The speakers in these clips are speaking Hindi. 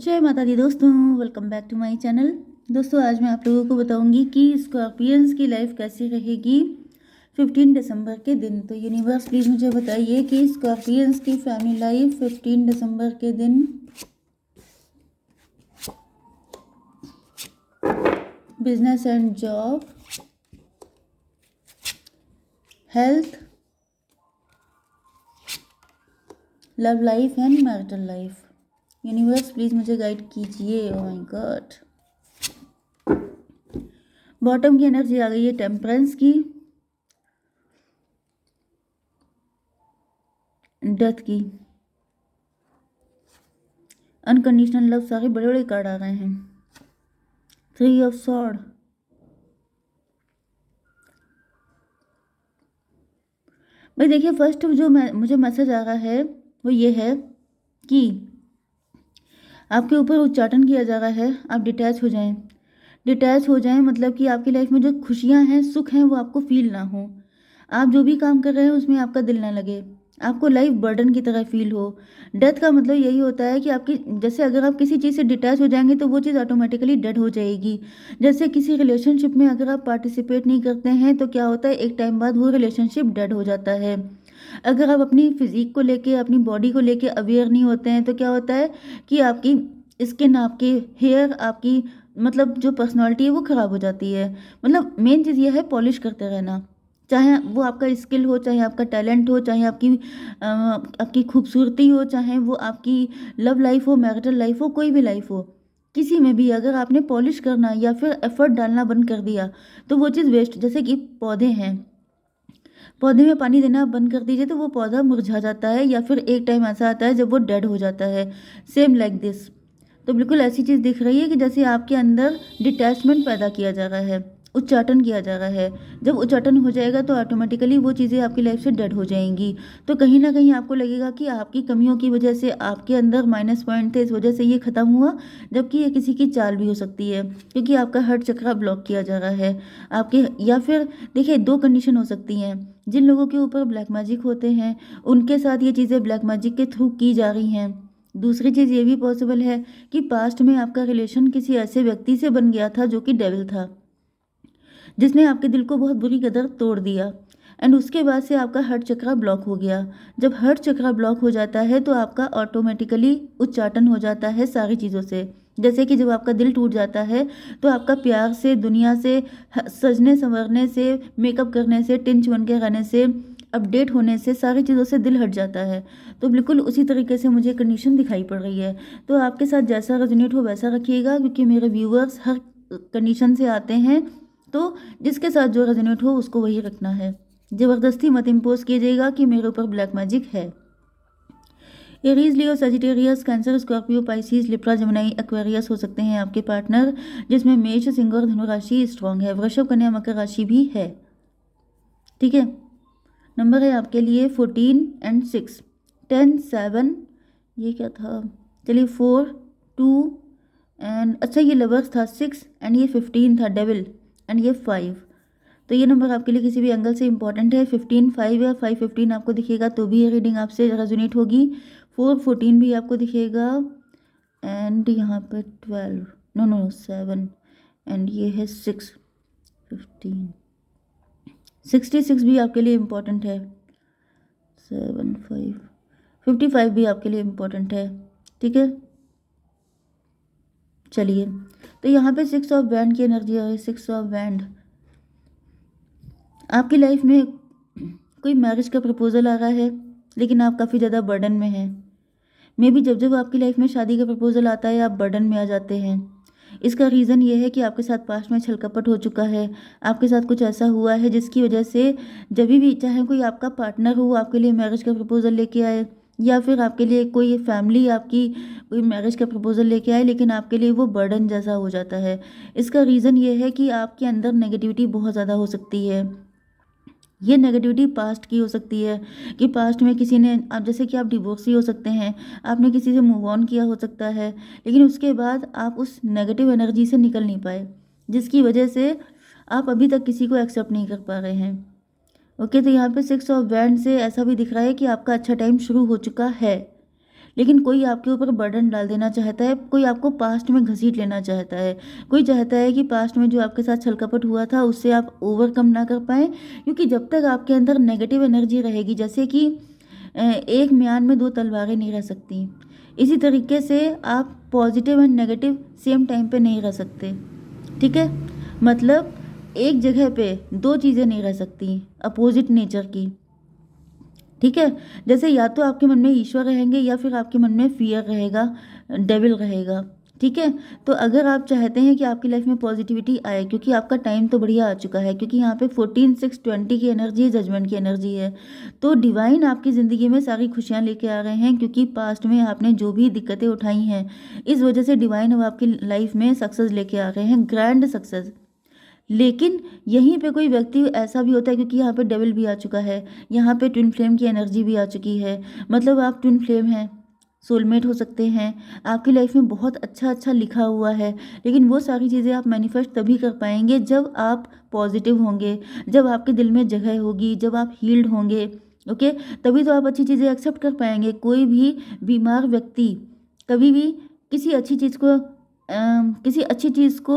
जय माता दी दोस्तों, welcome back to my channel. दोस्तों आज मैं आप लोगों को बताऊंगी कि स्कॉर्पियंस की लाइफ कैसी रहेगी 15 दिसंबर के दिन। तो यूनिवर्स प्लीज़ मुझे बताइए कि स्कॉर्पियंस की फैमिली लाइफ 15 दिसंबर के दिन, business and job, health, love life and marital life. Universe please मुझे गाइड कीजिए। ओह माय गॉड, बॉटम की एनर्जी आ गई है टेम्परेंस की, डेथ की, अनकंडीशनल लव, सारे बड़े बड़े कार्ड आ रहे हैं। 3 ऑफ सॉर्ड, भाई देखिए फर्स्ट जो मुझे मैसेज आ रहा है वो ये है कि आपके ऊपर उच्चाटन किया जा रहा है, आप डिटैच हो जाएं। डिटैच हो जाएं मतलब कि आपकी लाइफ में जो खुशियां हैं, सुख हैं, वो आपको फील ना हो। आप जो भी काम कर रहे हैं उसमें आपका दिल ना लगे, आपको लाइफ बर्डन की तरह फील हो। डेथ का मतलब यही होता है कि आपकी, जैसे अगर आप किसी चीज़ से डिटैच हो जाएंगे तो वो चीज़ ऑटोमेटिकली डेड हो जाएगी। जैसे किसी रिलेशनशिप में अगर आप पार्टिसिपेट नहीं करते हैं तो क्या होता है, एक टाइम बाद वो रिलेशनशिप डेड हो जाता है। अगर आप अपनी फिजिक को लेके, अपनी बॉडी को लेके अवेयर नहीं होते हैं तो क्या होता है कि आपकी स्किन, आपके हेयर, आपकी मतलब जो पर्सनालिटी है वो ख़राब हो जाती है। मतलब मेन चीज़ ये है पॉलिश करते रहना, चाहे वो आपका स्किल हो, चाहे आपका टैलेंट हो, चाहे आपकी खूबसूरती हो, चाहे वो आपकी लव लाइफ हो, मैरिटल लाइफ हो, कोई भी लाइफ हो, किसी में भी अगर आपने पॉलिश करना या फिर एफर्ट डालना बंद कर दिया तो वो चीज़ वेस्ट। जैसे कि पौधे हैं, पौधे में पानी देना बंद कर दीजिए तो वो पौधा मुरझा जाता है या फिर एक टाइम ऐसा आता है जब वो डेड हो जाता है। Same like this. तो बिल्कुल ऐसी चीज़ दिख रही है कि जैसे आपके अंदर डिटैचमेंट पैदा किया जा रहा है, उच्चाटन किया जा रहा है। जब उच्चाटन हो जाएगा तो ऑटोमेटिकली वो चीज़ें आपकी लाइफ से डेड हो जाएंगी। तो कहीं ना कहीं आपको लगेगा कि आपकी कमियों की वजह से आपके अंदर माइनस पॉइंट थे, इस वजह से ये ख़त्म हुआ, जबकि ये किसी की चाल भी हो सकती है क्योंकि आपका हर्ट चक्र ब्लॉक किया जा रहा है आपके। या फिर देखिए दो कंडीशन हो सकती हैं, जिन लोगों के ऊपर ब्लैक मैजिक होते हैं उनके साथ ये चीज़ें ब्लैक मैजिक के थ्रू की जा रही हैं। दूसरी चीज़ ये भी पॉसिबल है कि पास्ट में आपका रिलेशन किसी ऐसे व्यक्ति से बन गया था जो कि डेविल था, जिसने आपके दिल को बहुत बुरी कदर तोड़ दिया। एंड उसके बाद से आपका हर्ट चक्र ब्लॉक हो गया। जब हर्ट चक्र ब्लॉक हो जाता है तो आपका ऑटोमेटिकली उच्चाटन हो जाता है सारी चीज़ों से। जैसे कि जब आपका दिल टूट जाता है तो आपका प्यार से, दुनिया से, सजने संवरने से, मेकअप करने से, टिंच बन के रहने से, अपडेट होने से, सारी चीज़ों से दिल हट जाता है। तो बिल्कुल उसी तरीके से मुझे कंडीशन दिखाई पड़ रही है। तो आपके साथ जैसा रेजोनेट हो वैसा रखिएगा क्योंकि मेरे व्यूअर्स हर कंडीशन से आते हैं। तो जिसके साथ जो रेजोनेट हो उसको वही रखना है। ज़बरदस्ती मत इम्पोज कीजिएगा कि मेरे ऊपर ब्लैक मैजिक है। Aries, Leo, Sagittarius, Cancer, Scorpio, Pisces, Libra, Gemini, Aquarius हो सकते हैं आपके पार्टनर, जिसमें मेष, सिंह और धनु राशि स्ट्रांग है। वृषभ, कन्या, मकर राशि भी है। ठीक है। नंबर है आपके लिए 14 एंड 6, 10, 7, ये क्या था, चलिए 4, 2 एंड, अच्छा ये लवर्स था 6 एंड ये 15 था डेविल एंड ये 5। तो ये नंबर आपके लिए किसी भी एंगल से इंपॉर्टेंट है। 15, 5 या 5, 15 आपको दिखेगा तो भी ये रीडिंग आपसे रेजोनेट होगी। 4, 14 भी आपको दिखेगा एंड यहाँ पर 12, नो नो 7 एंड ये है 6, 15, 66 भी आपके लिए इम्पॉर्टेंट है। 7, 5, 55 भी आपके लिए इम्पोर्टेंट है। ठीक है, चलिए। तो यहाँ पे 6 ऑफ बैंड की एनर्जी है। 6 ऑफ बैंड, आपकी लाइफ में कोई मैरिज का प्रपोजल आ रहा है लेकिन आप काफ़ी ज़्यादा बर्डन में हैं। मे बी जब जब आपकी लाइफ में शादी का प्रपोजल आता है आप बर्डन में आ जाते हैं। इसका रीज़न ये है कि आपके साथ पास्ट में छलकपट हो चुका है, आपके साथ कुछ ऐसा हुआ है जिसकी वजह से जब भी चाहे कोई आपका पार्टनर हो आपके लिए मैरिज का प्रपोजल लेके आए, या फिर आपके लिए कोई फैमिली आपकी कोई मैरिज का प्रपोजल लेके आए, लेकिन आपके लिए वो बर्डन जैसा हो जाता है। इसका रीज़न ये है कि आपके अंदर नेगेटिविटी बहुत ज़्यादा हो सकती है। ये नेगेटिविटी पास्ट की हो सकती है कि पास्ट में किसी ने, आप जैसे कि आप डिवोर्सी हो सकते हैं, आपने किसी से मूव ऑन किया हो सकता है, लेकिन उसके बाद आप उस नेगेटिव एनर्जी से निकल नहीं पाए, जिसकी वजह से आप अभी तक किसी को एक्सेप्ट नहीं कर पा रहे हैं। ओके, तो यहाँ पे 6 ऑफ वैंड से ऐसा भी दिख रहा है कि आपका अच्छा टाइम शुरू हो चुका है, लेकिन कोई आपके ऊपर बर्डन डाल देना चाहता है, कोई आपको पास्ट में घसीट लेना चाहता है, कोई चाहता है कि पास्ट में जो आपके साथ छलकपट हुआ था उससे आप ओवरकम ना कर पाएँ, क्योंकि जब तक आपके अंदर नेगेटिव एनर्जी रहेगी, जैसे कि एक म्यान में दो तलवारें नहीं रह सकती, इसी तरीके से आप positive and negative same time पे नहीं रह सकते। ठीक है, मतलब एक जगह पे दो चीज़ें नहीं रह सकती अपोजिट नेचर की। ठीक है, जैसे या तो आपके मन में ईश्वर रहेंगे या फिर आपके मन में फियर रहेगा, डेविल रहेगा। ठीक है, तो अगर आप चाहते हैं कि आपकी लाइफ में पॉजिटिविटी आए, क्योंकि आपका टाइम तो बढ़िया आ चुका है, क्योंकि यहाँ पे 14/6/20 की एनर्जी है, जजमेंट की एनर्जी है, तो डिवाइन आपकी ज़िंदगी में सारी खुशियाँ लेके आ रहे हैं, क्योंकि पास्ट में आपने जो भी दिक्कतें उठाई हैं इस वजह से डिवाइन अब आपकी लाइफ में सक्सेस लेके आ रहे हैं, ग्रैंड सक्सेस। लेकिन यहीं पे कोई व्यक्ति ऐसा भी होता है, क्योंकि यहाँ पे डेविल भी आ चुका है, यहाँ पे ट्विन फ्लेम की एनर्जी भी आ चुकी है, मतलब आप ट्विन फ्लेम हैं, सोलमेट हो सकते हैं, आपकी लाइफ में बहुत अच्छा अच्छा लिखा हुआ है, लेकिन वो सारी चीज़ें आप मैनिफेस्ट तभी कर पाएंगे जब आप पॉजिटिव होंगे, जब आपके दिल में जगह होगी, जब आप हील्ड होंगे। ओके, तभी तो आप अच्छी चीज़ें एक्सेप्ट कर पाएंगे। कोई भी बीमार व्यक्ति कभी भी किसी अच्छी चीज़ को किसी अच्छी चीज़ को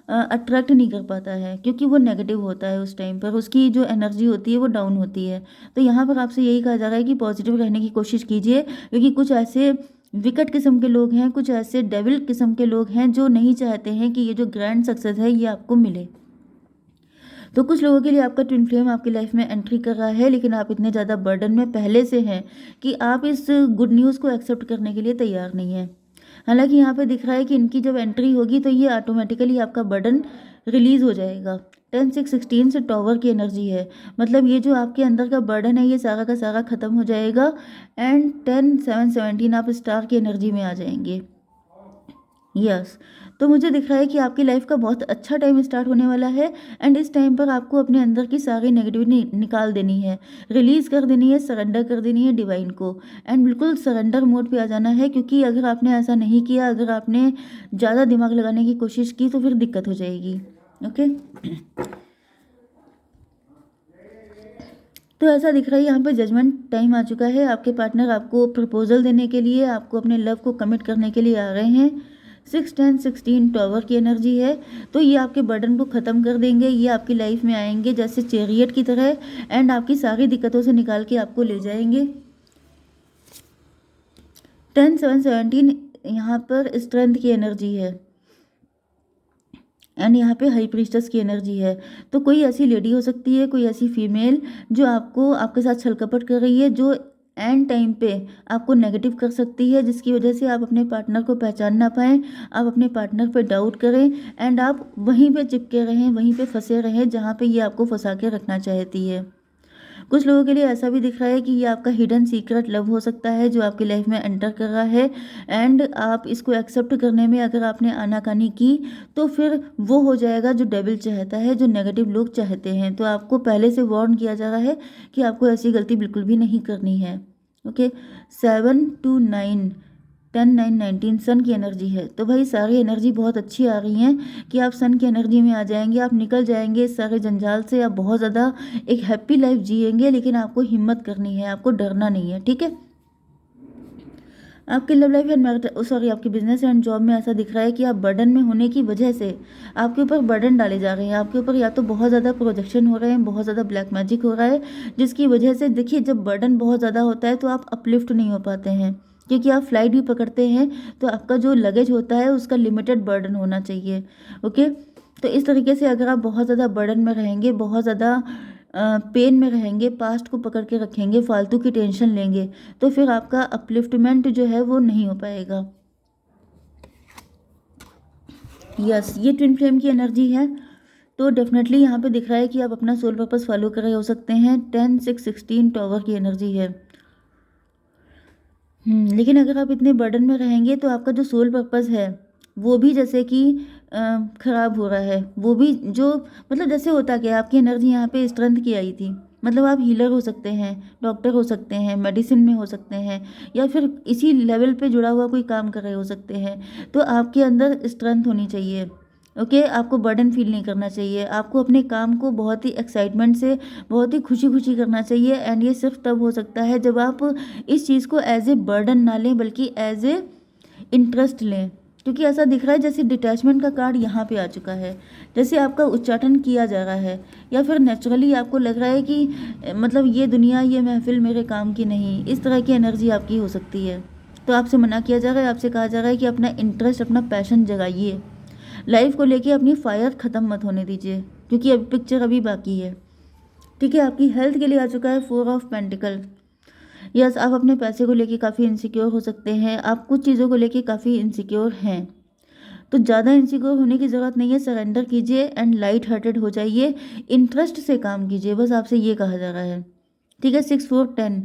अट्रैक्ट नहीं कर पाता है, क्योंकि वो नेगेटिव होता है, उस टाइम पर उसकी जो एनर्जी होती है वो डाउन होती है। तो यहाँ पर आपसे यही कहा जा रहा है कि पॉजिटिव रहने की कोशिश कीजिए, क्योंकि कुछ ऐसे विकट किस्म के लोग हैं, कुछ ऐसे डेविल किस्म के लोग हैं जो नहीं चाहते हैं कि ये जो ग्रैंड सक्सेस है ये आपको मिले। तो कुछ लोगों के लिए आपका ट्विन फ्लेम आपकी लाइफ में एंट्री कर रहा है, लेकिन आप इतने ज़्यादा बर्डन में पहले से हैं कि आप इस गुड न्यूज़ को एक्सेप्ट करने के लिए तैयार नहीं हैं। हालांकि यहाँ पे दिख रहा है कि इनकी जब एंट्री होगी तो ये ऑटोमेटिकली आपका बर्डन रिलीज़ हो जाएगा। 10/6/16 से टॉवर की एनर्जी है, मतलब ये जो आपके अंदर का बर्डन है ये सारा का सारा ख़त्म हो जाएगा, एंड 10/7/17 आप स्टार की एनर्जी में आ जाएंगे। यस, तो मुझे दिख रहा है कि आपकी लाइफ का बहुत अच्छा टाइम स्टार्ट होने वाला है, एंड इस टाइम पर आपको अपने अंदर की सारी नेगेटिविटी निकाल देनी है, रिलीज़ कर देनी है, सरेंडर कर देनी है डिवाइन को, एंड बिल्कुल सरेंडर मोड पे आ जाना है, क्योंकि अगर आपने ऐसा नहीं किया, अगर आपने ज़्यादा दिमाग लगाने की कोशिश की तो फिर दिक्कत हो जाएगी। ओके, तो ऐसा दिख रहा है यहाँ पे जजमेंट टाइम आ चुका है, आपके पार्टनर आपको प्रपोजल देने के लिए, आपको अपने लव को कमिट करने के लिए आ रहे हैं। 6/10/16 टॉवर की एनर्जी है, तो ये आपके बर्डन को ख़त्म कर देंगे, ये आपकी लाइफ में आएंगे जैसे चैरियट की तरह, एंड आपकी सारी दिक्कतों से निकाल के आपको ले जाएंगे। 10/7/17 यहाँ पर स्ट्रेंथ की एनर्जी है, एंड यहाँ पे हाई प्रीस्टस की एनर्जी है। तो कोई ऐसी लेडी हो सकती है, कोई ऐसी फीमेल जो आपको आपके साथ छलकपट कर रही है, जो एंड टाइम पे आपको नेगेटिव कर सकती है, जिसकी वजह से आप अपने पार्टनर को पहचान ना पाएँ, आप अपने पार्टनर पे डाउट करें, एंड आप वहीं पे चिपके रहें, वहीं पे फंसे रहें जहाँ पे ये आपको फंसा के रखना चाहती है। कुछ लोगों के लिए ऐसा भी दिख रहा है कि ये आपका हिडन सीक्रेट लव हो सकता है जो आपकी लाइफ में एंटर कर रहा है, एंड आप इसको एक्सेप्ट करने में अगर आपने आनाकानी की तो फिर वो हो जाएगा जो डेविल चाहता है, जो नेगेटिव लोग चाहते हैं। तो आपको पहले से वार्न किया जा रहा है कि आपको ऐसी गलती बिल्कुल भी नहीं करनी है। ओके, 7/2/9 10/9/19 सन की एनर्जी है, तो भाई सारी एनर्जी बहुत अच्छी आ रही है कि आप सन की एनर्जी में आ जाएंगे, आप निकल जाएंगे इस सारे जंजाल से, आप बहुत ज़्यादा एक हैप्पी लाइफ जिएंगे, लेकिन आपको हिम्मत करनी है, आपको डरना नहीं है। ठीक है, आपकी लव लाइफ एंड सॉरी आपकी बिजनेस एंड जॉब में ऐसा दिख रहा है कि आप बर्डन में होने की वजह से आपके ऊपर बर्डन डाले जा रहे हैं, आपके ऊपर या तो बहुत ज़्यादा प्रोजेक्शन हो रहे हैं, बहुत ज़्यादा ब्लैक मैजिक हो रहा है, जिसकी वजह से देखिए जब बर्डन बहुत ज़्यादा होता है तो आप अपलिफ्ट नहीं हो पाते हैं, क्योंकि आप फ्लाइट भी पकड़ते हैं तो आपका जो लगेज होता है उसका लिमिटेड बर्डन होना चाहिए। ओके, तो इस तरीके से अगर आप बहुत ज़्यादा बर्डन में रहेंगे, बहुत ज़्यादा पेन में रहेंगे, पास्ट को पकड़ के रखेंगे, फालतू की टेंशन लेंगे, तो फिर आपका अपलिफ्टमेंट जो है वो नहीं हो पाएगा। यस, ये ट्विन फ्लेम की एनर्जी है, तो डेफिनेटली यहाँ पे दिख रहा है कि आप अपना सोल पर्पस फॉलो कर रहे हो सकते हैं। 10/6/16 टॉवर की एनर्जी है। लेकिन अगर आप इतने बर्डन में रहेंगे तो आपका जो सोल पर्पस है वो भी जैसे कि खराब हो रहा है, वो भी जो मतलब जैसे होता क्या, आपकी एनर्जी यहाँ पे स्ट्रेंथ की आई थी, मतलब आप हीलर हो सकते हैं, डॉक्टर हो सकते हैं, मेडिसिन में हो सकते हैं, या फिर इसी लेवल पे जुड़ा हुआ कोई काम कर रहे हो सकते हैं, तो आपके अंदर स्ट्रेंथ होनी चाहिए, ओके, आपको बर्डन फील नहीं करना चाहिए, आपको अपने काम को बहुत ही एक्साइटमेंट से, बहुत ही खुशी खुशी करना चाहिए। एंड ये सिर्फ तब हो सकता है जब आप इस चीज़ को एज ए बर्डन ना लें, बल्कि एज ए इंटरेस्ट लें। क्योंकि ऐसा दिख रहा है जैसे डिटैचमेंट का कार्ड यहाँ पे आ चुका है, जैसे आपका उच्चाटन किया जा रहा है, या फिर नेचुरली आपको लग रहा है कि मतलब ये दुनिया, ये महफिल मेरे काम की नहीं, इस तरह की एनर्जी आपकी हो सकती है। तो आपसे मना किया जा रहा है, आपसे कहा जा रहा है कि अपना इंटरेस्ट, अपना पैशन जगाइए, लाइफ को लेके अपनी फायर ख़त्म मत होने दीजिए, क्योंकि अभी पिक्चर अभी बाकी है। ठीक है, आपकी हेल्थ के लिए आ चुका है 4 ऑफ पेंटिकल। यस, आप अपने पैसे को लेके काफ़ी इनसिक्योर हो सकते हैं, आप कुछ चीज़ों को लेके काफ़ी इनसिक्योर हैं, तो ज़्यादा इनसिक्योर होने की ज़रूरत नहीं है। सरेंडर कीजिए एंड लाइट हार्टेड हो जाइए, इंटरेस्ट से काम कीजिए, बस आपसे ये कहा जा रहा है। ठीक है, 6 4 10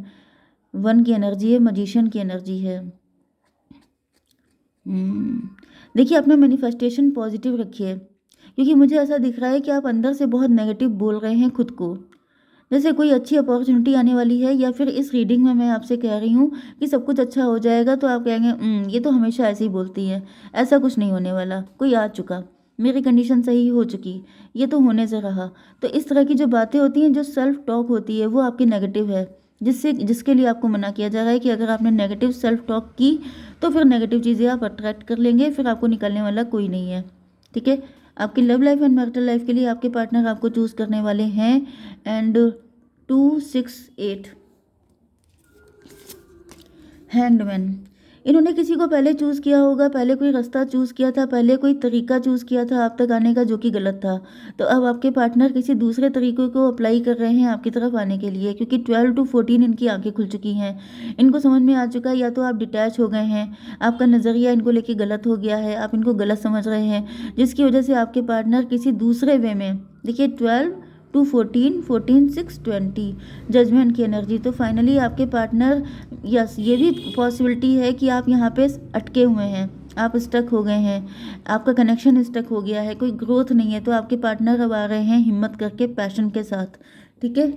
1 की एनर्जी है, मजिशियन की एनर्जी है। देखिए, अपना मैनिफेस्टेशन पॉजिटिव रखिए, क्योंकि मुझे ऐसा दिख रहा है कि आप अंदर से बहुत नेगेटिव बोल रहे हैं खुद को, जैसे कोई अच्छी अपॉर्चुनिटी आने वाली है, या फिर इस रीडिंग में मैं आपसे कह रही हूँ कि सब कुछ अच्छा हो जाएगा, तो आप कहेंगे ये तो हमेशा ऐसे ही बोलती है, ऐसा कुछ नहीं होने वाला, कोई आ चुका, मेरी कंडीशन सही हो चुकी, ये तो होने से रहा। तो इस तरह की जो बातें होती हैं, जो सेल्फ टॉक होती है, वो आपकी नेगेटिव है, जिसके लिए आपको मना किया जा रहा है कि अगर आपने नेगेटिव सेल्फ टॉक की तो फिर नेगेटिव चीज़ें आप अट्रैक्ट कर लेंगे, फिर आपको निकलने वाला कोई नहीं है। ठीक है, आपकी love life and marital life के लिए आपके पार्टनर आपको चूज़ करने वाले हैं। एंड 2 6 8 हैंगमैन, इन्होंने किसी को पहले चूज़ किया होगा, पहले कोई रास्ता चूज़ किया था, पहले कोई तरीका चूज़ किया था आप तक आने का, जो कि गलत था। तो अब आपके पार्टनर किसी दूसरे तरीके को अप्लाई कर रहे हैं आपकी तरफ आने के लिए, क्योंकि 12 to 14 इनकी आंखें खुल चुकी हैं, इनको समझ में आ चुका है या तो आप डिटैच हो गए हैं, आपका नज़रिया इनको लेके गलत हो गया है, आप इनको गलत समझ रहे हैं, जिसकी वजह से आपके पार्टनर किसी दूसरे वे में, देखिए 12 to 14 14 6 20 जजमेंट की एनर्जी। तो फाइनली आपके पार्टनर, यस, ये भी पॉसिबिलिटी है कि आप यहाँ पे अटके हुए हैं, आप स्टक हो गए हैं, आपका कनेक्शन स्टक हो गया है, कोई ग्रोथ नहीं है, तो आपके पार्टनर अब आ रहे हैं हिम्मत करके, पैशन के साथ। ठीक है,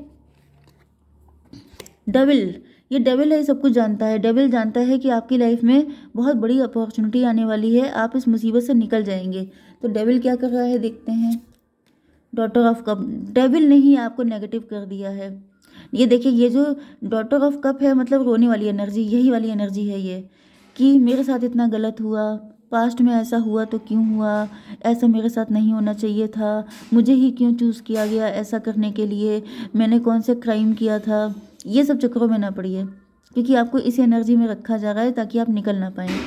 डेविल, ये डेविल है, ये सब कुछ जानता है, डेविल जानता है कि आपकी लाइफ में बहुत बड़ी अपॉर्चुनिटी आने वाली है, आप इस मुसीबत से निकल जाएंगे। तो डेविल क्या कर रहा है देखते हैं। डॉटर ऑफ कप, डेविल ने ही आपको नेगेटिव कर दिया है। ये देखिए, ये जो डॉटर ऑफ कप है, मतलब रोने वाली एनर्जी, यही वाली एनर्जी है ये, कि मेरे साथ इतना गलत हुआ, पास्ट में ऐसा हुआ तो क्यों हुआ, ऐसा मेरे साथ नहीं होना चाहिए था, मुझे ही क्यों चूज़ किया गया ऐसा करने के लिए, मैंने कौन से क्राइम किया था। ये सब चक्करों में ना पड़िए, क्योंकि आपको इस एनर्जी में रखा जा रहा है ताकि आप निकल ना पाएँ।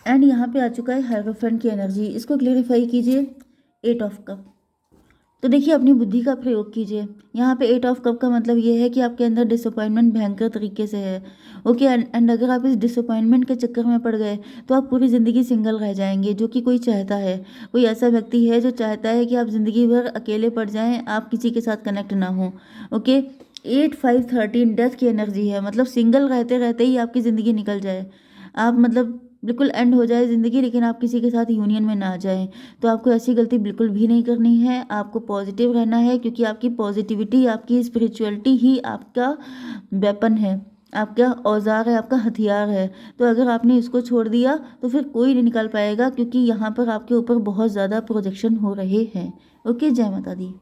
एंड यहाँ पे आ चुका है हायरोफेंट की एनर्जी, इसको क्लेरिफाई कीजिए। 8 ऑफ कप, तो देखिए अपनी बुद्धि का प्रयोग कीजिए। यहाँ पे 8 ऑफ कप का मतलब ये है कि आपके अंदर डिसअपॉइंटमेंट भयंकर तरीके से है। ओके, एंड अगर आप इस डिसअपॉइंटमेंट के चक्कर में पड़ गए तो आप पूरी ज़िंदगी सिंगल रह जाएंगे, जो कि कोई चाहता है, कोई ऐसा व्यक्ति है जो चाहता है कि आप ज़िंदगी भर अकेले पड़ जाएं, आप किसी के साथ कनेक्ट ना हो। ओके, 8 5 13 डेथ की एनर्जी है, मतलब सिंगल रहते रहते ही आपकी ज़िंदगी निकल जाए, आप मतलब बिल्कुल एंड हो जाए ज़िंदगी, लेकिन आप किसी के साथ यूनियन में ना आ जाएं। तो आपको ऐसी गलती बिल्कुल भी नहीं करनी है, आपको पॉजिटिव रहना है, क्योंकि आपकी पॉजिटिविटी, आपकी स्पिरिचुअलिटी ही आपका वेपन है, आपका औजार है, आपका हथियार है। तो अगर आपने इसको छोड़ दिया तो फिर कोई नहीं निकाल पाएगा, क्योंकि यहाँ पर आपके ऊपर बहुत ज़्यादा प्रोजेक्शन हो रहे हैं। ओके, जय माता दी।